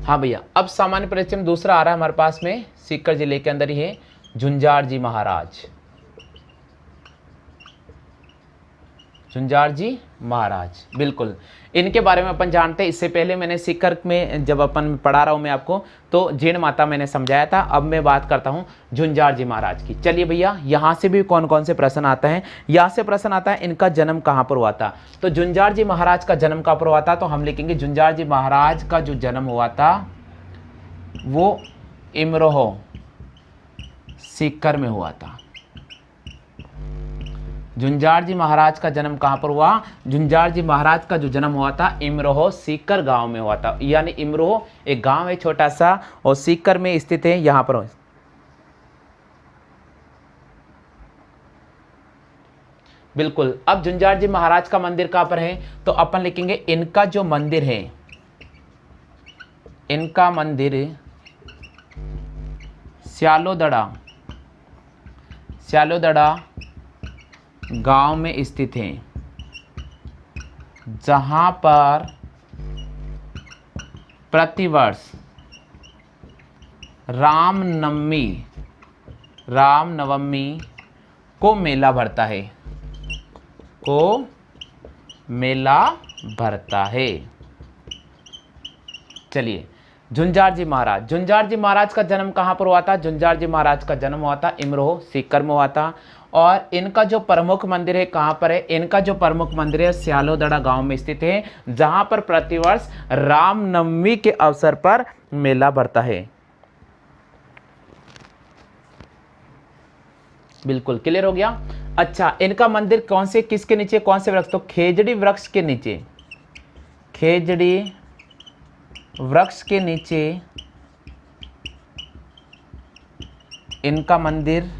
हाँ भैया, अब सामान्य परिचय में दूसरा आ रहा है हमारे पास में, सीकर जिले के अंदर ही है, झुंझार जी महाराज। झुंझार जी महाराज, बिल्कुल इनके बारे में अपन जानते हैं। इससे पहले मैंने सीकर में जब अपन पढ़ा रहा हूं मैं आपको, तो जीण माता मैंने समझाया था। अब मैं बात करता हूं झुंझार जी महाराज की। चलिए भैया, यहां से भी कौन कौन से प्रश्न आता है? यहां से प्रश्न आता है इनका जन्म कहां पर हुआ था। तो झुंझार जी महाराज का जन्म कहां पर हुआ था? तो हम लिखेंगे झुंझार जी महाराज का जो जन्म हुआ था वो इमरोह सीकर में हुआ था। झुंझार जी महाराज का जन्म कहां पर हुआ? झुंझार जी महाराज का जो जन्म हुआ था इमरोह सीकर गांव में हुआ था। यानी इमरोह एक गांव है छोटा सा और सीकर में स्थित है, यहां पर। बिल्कुल, अब झुंझार जी महाराज का मंदिर कहां पर है? तो अपन लिखेंगे इनका जो मंदिर है, इनका मंदिर स्यालोदड़ा गांव में स्थित है, जहां पर प्रतिवर्ष रामनवमी को मेला भरता है, चलिए, झुंझार जी महाराज का जन्म कहां पर हुआ था? झुंझार जी महाराज का जन्म हुआ था इमरोह सीकर में हुआ था। और इनका जो प्रमुख मंदिर है कहां पर है? इनका जो प्रमुख मंदिर है स्यालोदड़ा गांव में स्थित है, जहां पर प्रतिवर्ष रामनवमी के अवसर पर मेला भरता है। बिल्कुल क्लियर हो गया। अच्छा, इनका मंदिर किसके नीचे, कौन से वृक्ष? तो खेजड़ी वृक्ष के नीचे, खेजड़ी वृक्ष के नीचे इनका मंदिर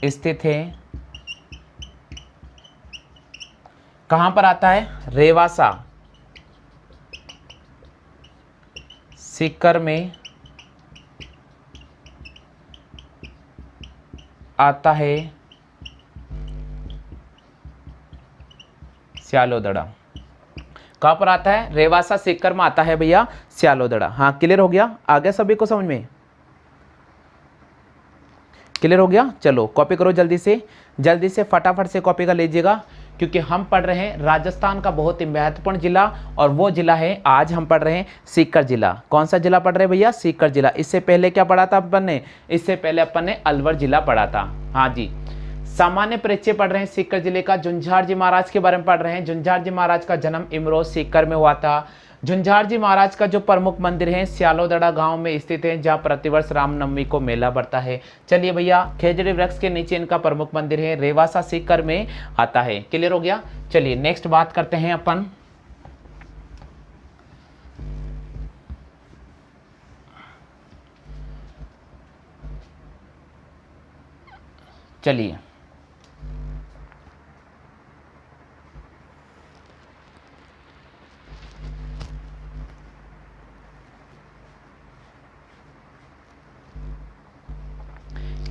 स्थित है। कहां पर आता है? रेवासा सीकर में आता है स्यालोदड़ा। कहां पर आता है? रेवासा सीकर में आता है भैया स्यालोदड़ा। हाँ, क्लियर हो गया? आ गया सभी को समझ में? क्लियर हो गया? चलो कॉपी करो जल्दी से फटाफट से कॉपी कर लीजिएगा, क्योंकि हम पढ़ रहे हैं राजस्थान का बहुत ही महत्वपूर्ण जिला, और वो जिला है, आज हम पढ़ रहे हैं सीकर जिला। कौन सा जिला पढ़ रहे हैं भैया? सीकर जिला। इससे पहले क्या पढ़ा था अपन ने? इससे पहले अपन ने अलवर जिला पढ़ा था। हाँ जी, सामान्य परिचय पढ़ रहे हैं सीकर जिले का। झुंझार जी महाराज के बारे में पढ़ रहे हैं। झुंझार जी महाराज का जन्म इमरोह सीकर में हुआ था। झुंझार जी महाराज का जो प्रमुख मंदिर है स्यालोदड़ा गांव में स्थित है, जहां प्रतिवर्ष रामनवमी को मेला भरता है। चलिए भैया, खेजड़ी वृक्ष के नीचे इनका प्रमुख मंदिर है, रेवासा सीकर में आता है। क्लियर हो गया? चलिए नेक्स्ट बात करते हैं अपन। चलिए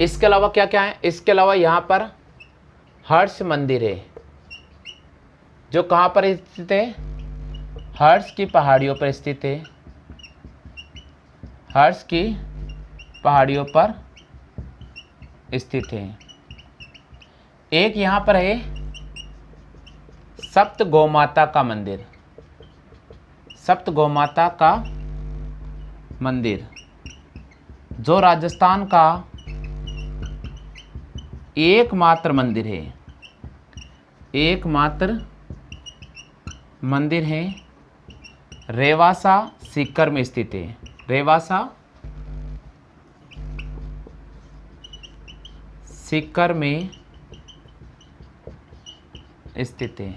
इसके अलावा क्या क्या है, इसके अलावा यहाँ पर हर्ष मंदिर है, जो कहाँ पर स्थित है, हर्ष की पहाड़ियों पर स्थित है, हर्ष की पहाड़ियों पर स्थित है। एक यहाँ पर है सप्त गौमाता का मंदिर, सप्त गौमाता का मंदिर, जो राजस्थान का एकमात्र मंदिर है, एकमात्र मंदिर है, रेवासा सीकर में स्थित है, रेवासा सीकर में स्थित है।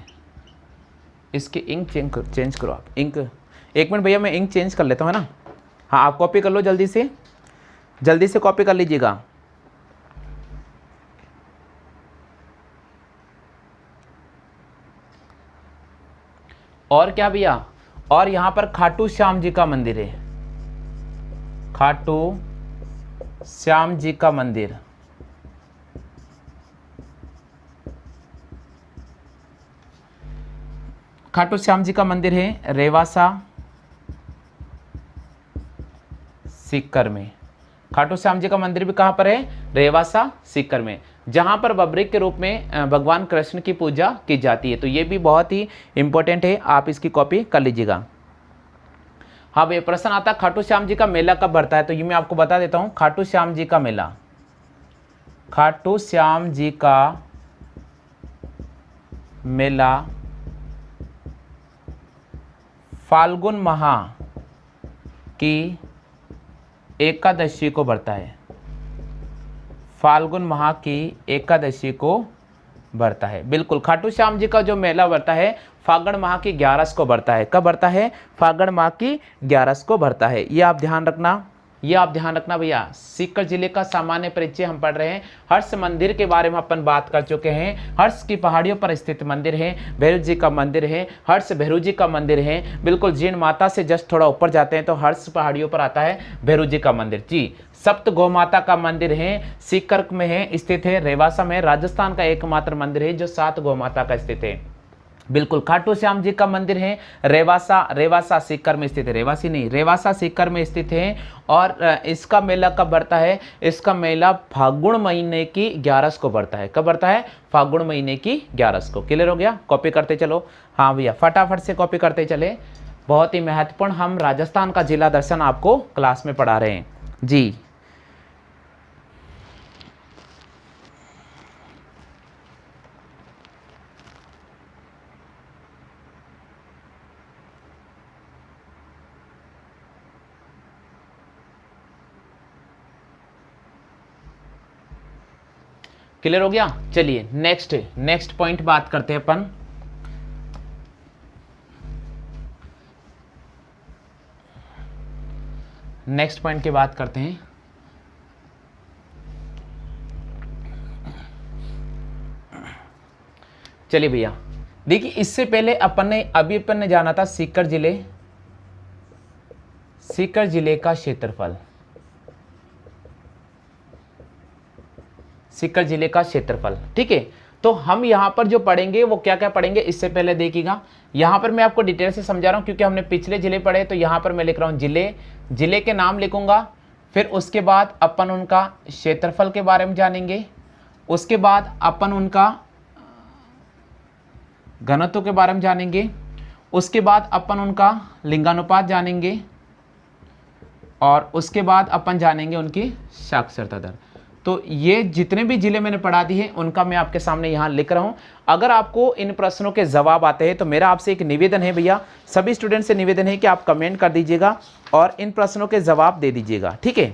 इसकी इंक चेंज करो आप, इंक, एक मिनट भैया मैं इंक चेंज कर लेता हूँ, है ना। हाँ आप कॉपी कर लो, जल्दी से कॉपी कर लीजिएगा। और क्या भैया, और यहाँ पर खाटू श्याम जी का मंदिर है, खाटू श्याम जी का मंदिर, खाटू श्याम जी का मंदिर है रेवासा सीकर में। खाटू श्याम जी का मंदिर भी कहाँ पर है, रेवासा सीकर में, जहाँ पर बबरिक के रूप में भगवान कृष्ण की पूजा की जाती है। तो ये भी बहुत ही इंपॉर्टेंट है, आप इसकी कॉपी कर लीजिएगा। हाँ भैया प्रश्न आता है खाटू श्याम जी का मेला कब बढ़ता है, तो ये मैं आपको बता देता हूँ। खाटू श्याम जी का मेला, खाटू श्याम जी का मेला फाल्गुन माह की एकादशी को बढ़ता है, फाल्गुन माह की एकादशी को बढ़ता है। बिल्कुल, खाटू श्याम जी का जो मेला बढ़ता है फागण माह की 11 को बढ़ता है। कब बढ़ता है, फागण माह की 11 को बढ़ता है। ये आप ध्यान रखना, ये आप ध्यान रखना भैया। सीकर जिले का सामान्य परिचय हम पढ़ रहे हैं। हर्ष मंदिर के बारे में अपन बात कर चुके हैं। हर्ष की पहाड़ियों पर स्थित मंदिर है, भैरव जी का मंदिर है, हर्ष भैरव जी का मंदिर है। बिल्कुल, जीण माता से जस्ट थोड़ा ऊपर जाते हैं तो हर्ष पहाड़ियों पर आता है भैरव जी का मंदिर जी। सप्त गौमाता का मंदिर है, सीकर में है, स्थित है, रेवासा में। राजस्थान का एकमात्र मंदिर है जो 7 गौमाता का स्थित है। बिल्कुल, खाटू श्याम जी का मंदिर है रेवासा सीकर में स्थित है, रेवासी नहीं, रेवासा सीकर में स्थित है। और इसका मेला कब बढ़ता है, इसका मेला फागुन महीने की 11 को बढ़ता है। कब बढ़ता है, फागुन महीने की 11 को। क्लियर हो गया, कॉपी करते चलो। हाँ भैया फटाफट से कॉपी करते चले, बहुत ही महत्वपूर्ण हम राजस्थान का जिला दर्शन आपको क्लास में पढ़ा रहे हैं जी। क्लियर हो गया, चलिए नेक्स्ट पॉइंट बात करते हैं अपन। नेक्स्ट पॉइंट की बात करते हैं। चलिए भैया देखिए, इससे पहले अपन ने जाना था सीकर जिले का क्षेत्रफल, सीकर जिले का क्षेत्रफल, ठीक है। तो हम यहाँ पर जो पढ़ेंगे वो क्या क्या पढ़ेंगे, इससे पहले देखिएगा। यहाँ पर मैं आपको डिटेल से समझा रहा हूँ क्योंकि हमने पिछले जिले पढ़े, तो यहाँ पर मैं लिख रहा हूँ जिले के नाम लिखूंगा। फिर उसके बाद अपन उनका क्षेत्रफल के बारे में जानेंगे, उसके बाद अपन उनका घनत्व के बारे में जानेंगे, उसके बाद अपन उनका लिंगानुपात जानेंगे, और उसके बाद अपन जानेंगे उनकी साक्षरता दर। तो ये जितने भी जिले मैंने पढ़ा दिए हैं उनका मैं आपके सामने यहाँ लिख रहा हूँ। अगर आपको इन प्रश्नों के जवाब आते हैं तो मेरा आपसे एक निवेदन है भैया, सभी स्टूडेंट से निवेदन है कि आप कमेंट कर दीजिएगा और इन प्रश्नों के जवाब दे दीजिएगा, ठीक है।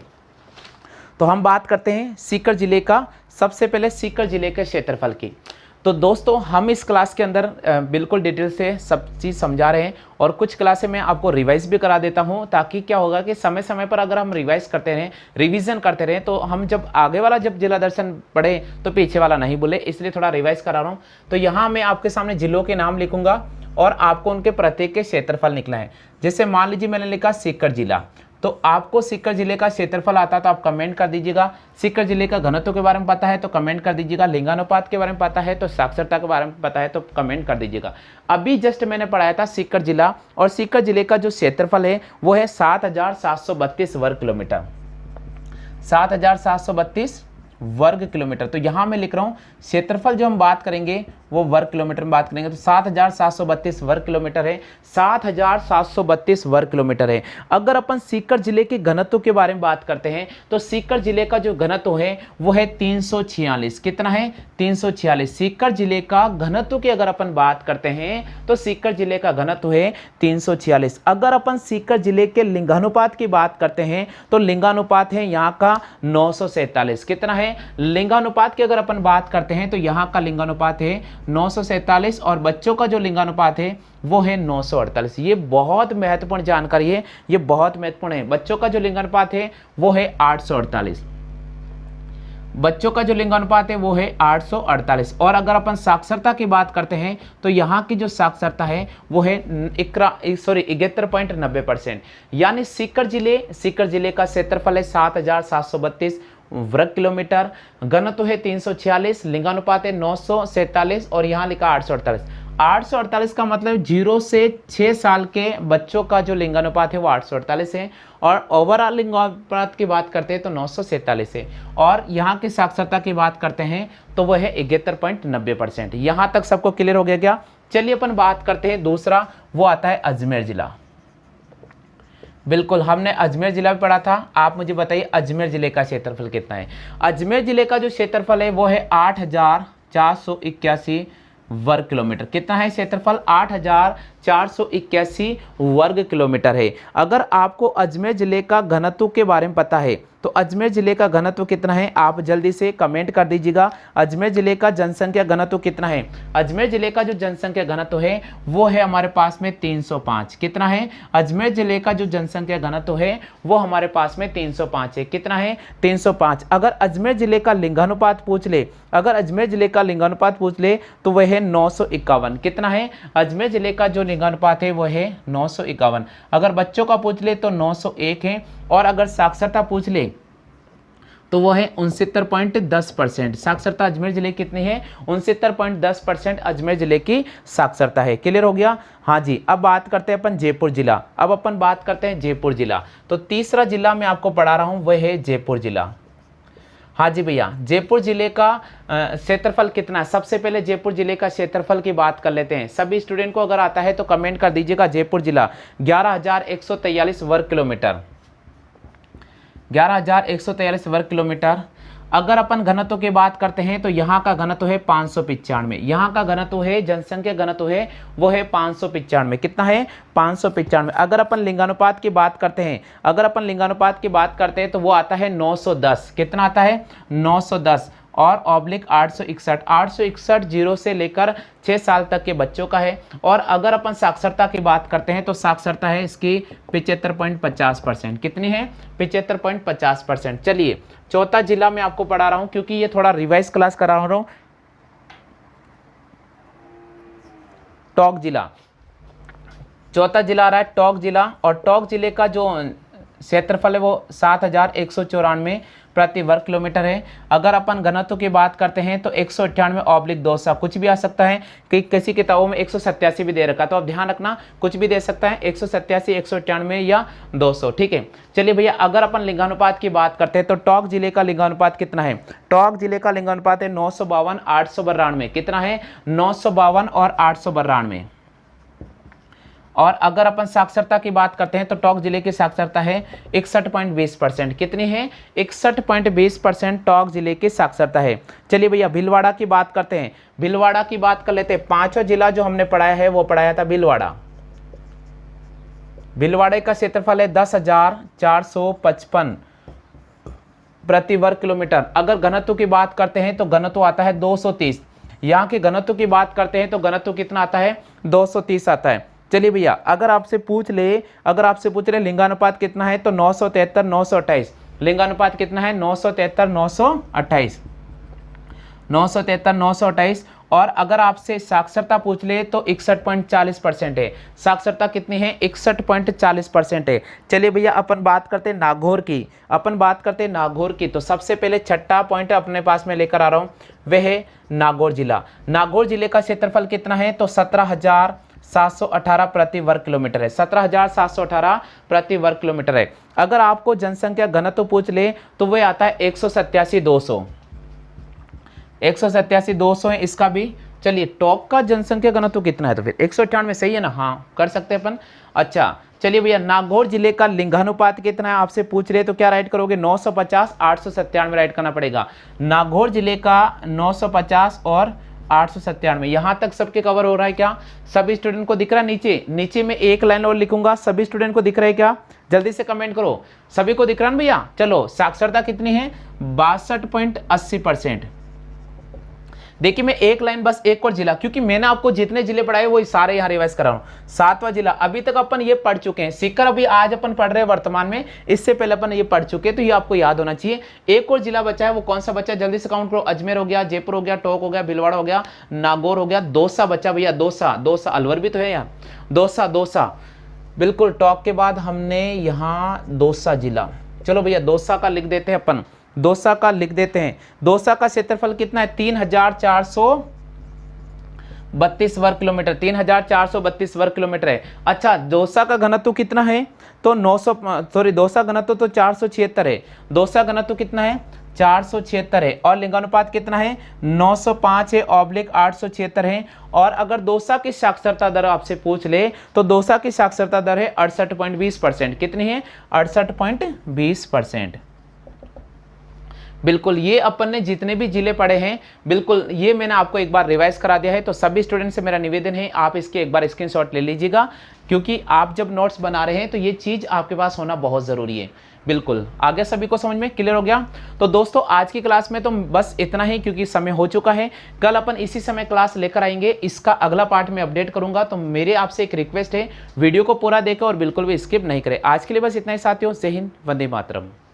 तो हम बात करते हैं सीकर जिले का, सबसे पहले सीकर जिले के क्षेत्रफल की। तो दोस्तों हम इस क्लास के अंदर बिल्कुल डिटेल से सब चीज़ समझा रहे हैं, और कुछ क्लासें मैं आपको रिवाइज भी करा देता हूं, ताकि क्या होगा कि समय समय पर अगर हम रिवाइज करते रहें, रिवीजन करते रहें, तो हम जब आगे वाला जब जिला दर्शन पढ़े तो पीछे वाला नहीं भूले, इसलिए थोड़ा रिवाइज करा रहा हूँ। तो यहाँ मैं आपके सामने जिलों के नाम लिखूंगा और आपको उनके प्रत्येक के क्षेत्रफल निकला है। जैसे मान लीजिए मैंने लिखा सीकर जिला, तो आपको सीकर जिले का क्षेत्रफल आता है तो आप कमेंट कर दीजिएगा। सीकर जिले का घनत्व के बारे में पता है तो कमेंट कर दीजिएगा। लिंगानुपात के बारे में पता है तो साक्षरता के बारे में पता है तो कमेंट कर दीजिएगा। अभी जस्ट मैंने पढ़ाया था सीकर जिला, और सीकर जिले का जो क्षेत्रफल है वो है 7,732 वर्ग किलोमीटर, 7,732 वर्ग किलोमीटर। तो यहां मैं लिख रहा हूं क्षेत्रफल जो हम बात करेंगे वो वर्ग किलोमीटर में बात करेंगे तो 7,732 वर्ग किलोमीटर है, 7,732 वर्ग किलोमीटर है। अगर अपन सीकर जिले के घनत्व के बारे में बात करते हैं तो सीकर जिले का जो घनत्व है वो है 346। कितना है? 346। सीकर जिले का घनत्व की अगर अपन बात करते हैं तो सीकर जिले का घनत्व है 346। अगर अपन सीकर जिले के लिंगानुपात की बात करते हैं तो लिंगानुपात है यहाँ का 947। कितना है? लिंगानुपात की अगर अपन बात करते हैं तो यहाँ का लिंगानुपात है 947 और बच्चों का जो लिंगानुपात है वो है 948। ये बहुत महत्वपूर्ण जानकारी है, ये बहुत महत्वपूर्ण है। बच्चों का जो लिंगानुपात है वो है 848। बच्चों का जो लिंगानुपात है वो है 848। और अगर अपन साक्षरता की बात करते हैं तो यहाँ की जो साक्षरता है वो है 71.90%। यानी सीकर जिले का क्षेत्रफल है 7,732 वर्ग किलोमीटर, घनत्व है 346, लिंगानुपात है 947 और यहाँ लिखा 848। 848 का मतलब 0 से 6 साल के बच्चों का जो लिंगानुपात है वो 848 है, और ओवरऑल लिंगानुपात की बात करते हैं तो 947 है, और यहाँ की साक्षरता की बात करते हैं तो वह है 71.90%। यहाँ तक सबको क्लियर हो गया क्या? चलिए अपन बात करते हैं दूसरा, वो आता है अजमेर जिला। बिल्कुल, हमने अजमेर जिला भी पढ़ा था। आप मुझे बताइए अजमेर जिले का क्षेत्रफल कितना है? अजमेर जिले का जो क्षेत्रफल है वो है 8,481 वर्ग किलोमीटर। कितना है क्षेत्रफल? 8,481 वर्ग किलोमीटर है। अगर आपको अजमेर जिले का घनत्व के बारे में पता है तो अजमेर जिले का घनत्व कितना है आप जल्दी से कमेंट कर दीजिएगा। अजमेर जिले का जनसंख्या घनत्व कितना है? अजमेर जिले का जो जनसंख्या घनत्व है वो है हमारे पास में 305। कितना है? अजमेर जिले का जो जनसंख्या घनत्व है वो हमारे पास में 305 है। कितना है? 305। अगर अजमेर जिले का लिंगानुपात पूछ ले, अगर अजमेर जिले का लिंगानुपात पूछ ले तो वह है 951। कितना है? अजमेर जिले का जो लिंगानुपात है वह है 951। अगर बच्चों का पूछ ले तो 901 है, और अगर साक्षरता पूछ ले तो वो है 69.10%। साक्षरता अजमेर जिले की कितनी है? 69.10% अजमेर जिले की साक्षरता है। क्लियर हो गया? हाँ जी। अब बात करते हैं अपन जयपुर जिला। अब अपन बात करते हैं जयपुर जिला। तो तीसरा जिला मैं आपको पढ़ा रहा हूँ वह है जयपुर जिला। हाँ जी भैया, जयपुर जिले का क्षेत्रफल कितना है? सबसे पहले जयपुर जिले का क्षेत्रफल की बात कर लेते हैं। सभी स्टूडेंट को अगर आता है तो कमेंट कर दीजिएगा। जयपुर जिला 11,143 वर्ग किलोमीटर, 11,143 वर्ग किलोमीटर। अगर अपन घनत्व की बात करते हैं तो यहाँ का घनत्व है 595। यहाँ का घनत्व है, जनसंख्या घनत्व है वो है 595। कितना है? 595। अगर अपन लिंगानुपात की बात करते हैं, अगर अपन लिंगानुपात की बात करते हैं तो वो आता है 910। कितना आता है? 910 और ऑब्लिक 861। 861 0 से लेकर 6 साल तक के बच्चों का है। और अगर अपन साक्षरता की बात करते हैं तो साक्षरता है इसकी 75.50%। कितनी है? 75.50%। चलिए चौथा जिला मैं आपको पढ़ा रहा हूं क्योंकि ये थोड़ा रिवाइज क्लास करा रहा हूं। टोंक जिला, चौथा जिला आ रहा है टोंक जिला, और टोंक जिले का जो क्षेत्रफल है वो 7,194 प्रति वर्ग किलोमीटर है। अगर अपन घनत्व की बात करते हैं तो 198/200 कुछ भी आ सकता है, कि किसी किताबों में 187 भी दे रखा, तो आप ध्यान रखना कुछ भी दे सकता है, 187, 198 या 200। ठीक है। चलिए भैया, अगर अपन लिंगानुपात की बात करते हैं तो टोंक जिले का लिंगानुपात कितना है? टोंक जिले का लिंगानुपात है 952 892। कितना है? 952 और 892। और अगर अपन साक्षरता की बात करते हैं तो टोंक जिले की साक्षरता है 61.20%। कितनी है? 61.20% टोंक जिले की साक्षरता है। चलिए भैया भीलवाड़ा की बात करते हैं। भीलवाड़ा की बात कर लेते हैं। पांचवा जिला जो हमने पढ़ाया है वो पढ़ाया था भीलवाड़ा। भीलवाड़ा का क्षेत्रफल है 10,455 प्रति वर्ग किलोमीटर। अगर घनत्व की बात करते हैं तो घनत्व आता है 230। यहाँ के घनत्व की बात करते हैं तो घनत्व कितना आता है? 230 आता है। चलिए भैया, अगर आपसे पूछ ले लिंगानुपात कितना है तो 973 928। लिंगानुपात कितना है? 973 928, 973 928। और अगर आपसे साक्षरता पूछ ले तो 61.40% है। साक्षरता कितनी है? 61.40% है। चलिए भैया अपन बात करते हैं नागौर की। तो सबसे पहले छठा पॉइंट अपने पास में लेकर आ रहा हूं, वह है नागौर जिला। नागौर जिले का क्षेत्रफल कितना है? तो 17,718 प्रति वर्ग किलोमीटर है। 17,718 प्रति वर्ग किलोमीटर है। अगर आपको जनसंख्या घनत्व पूछ ले तो वह आता है 187,200 है इसका भी। चलिए टॉप का जनसंख्या घनत्व कितना है? तो फिर 198 सही है ना? हाँ कर सकते हैं अपन। अच्छा चलिए भैया, नागौर जिले का लिंगानुपात कितना है आपसे पूछ रहे तो क्या राइट करोगे? 950, 897 राइट करना पड़ेगा। नागौर जिले का 950 और 897, यहाँ तक सबके कवर हो रहा है क्या? सभी स्टूडेंट को दिख रहा है? नीचे में एक लाइन और लिखूंगा, सभी स्टूडेंट को दिख रहा है क्या? जल्दी से कमेंट करो, सभी को दिख रहा है भैया? चलो साक्षरता कितनी है? 62.80%। देखिए मैं एक लाइन बस एक और जिला, क्योंकि मैंने आपको जितने जिले पढ़ाए वो सारे यहाँ रिवाइज करा रहा हूँ। 7वां जिला अभी तक अपन ये पढ़ चुके हैं। सीकर अभी आज अपन पढ़ रहे हैं वर्तमान में, इससे पहले अपन ये पढ़ चुके हैं, तो ये आपको याद होना चाहिए। एक और जिला बचा है, वो कौन सा बचा? जल्दी से काउंट करो। अजमेर हो गया, जयपुर हो गया, टोंक हो गया, भीलवाड़ा हो गया, नागौर हो गया, दौसा बचा भैया। दौसा अलवर भी तो है यार। दौसा बिल्कुल, टॉक के बाद हमने यहाँ दौसा जिला। चलो भैया दौसा का लिख देते हैं अपन, दौसा का लिख देते हैं। दौसा का क्षेत्रफल कितना है? 3,432 वर्ग किलोमीटर। 3,432 वर्ग किलोमीटर है। अच्छा दौसा का घनत्व कितना है? तो दौसा घनत्व तो 476 है। दौसा घनत्व कितना है? 476 है। और लिंगानुपात कितना है? 905 है ऑब्लिक 876 है। और अगर दौसा की साक्षरता दर आपसे पूछ ले तो दौसा की साक्षरता दर है 68.20%। कितनी है? 68.20%। बिल्कुल, ये अपन ने जितने भी जिले पढ़े हैं बिल्कुल ये मैंने आपको एक बार रिवाइज करा दिया है। तो सभी स्टूडेंट से मेरा निवेदन है आप इसके एक बार स्क्रीनशॉट ले लीजिएगा, क्योंकि आप जब नोट्स बना रहे हैं तो ये चीज़ आपके पास होना बहुत ज़रूरी है। बिल्कुल आ गया सभी को समझ में? क्लियर हो गया? तो दोस्तों आज की क्लास में तो बस इतना ही, क्योंकि समय हो चुका है। कल अपन इसी समय क्लास लेकर आएंगे, इसका अगला पार्ट में अपडेट करूंगा। तो मेरे आपसे एक रिक्वेस्ट है, वीडियो को पूरा देखें और बिल्कुल भी स्किप नहीं करें। आज के लिए बस इतना ही साथियों। जय हिंद, वंदे मातरम।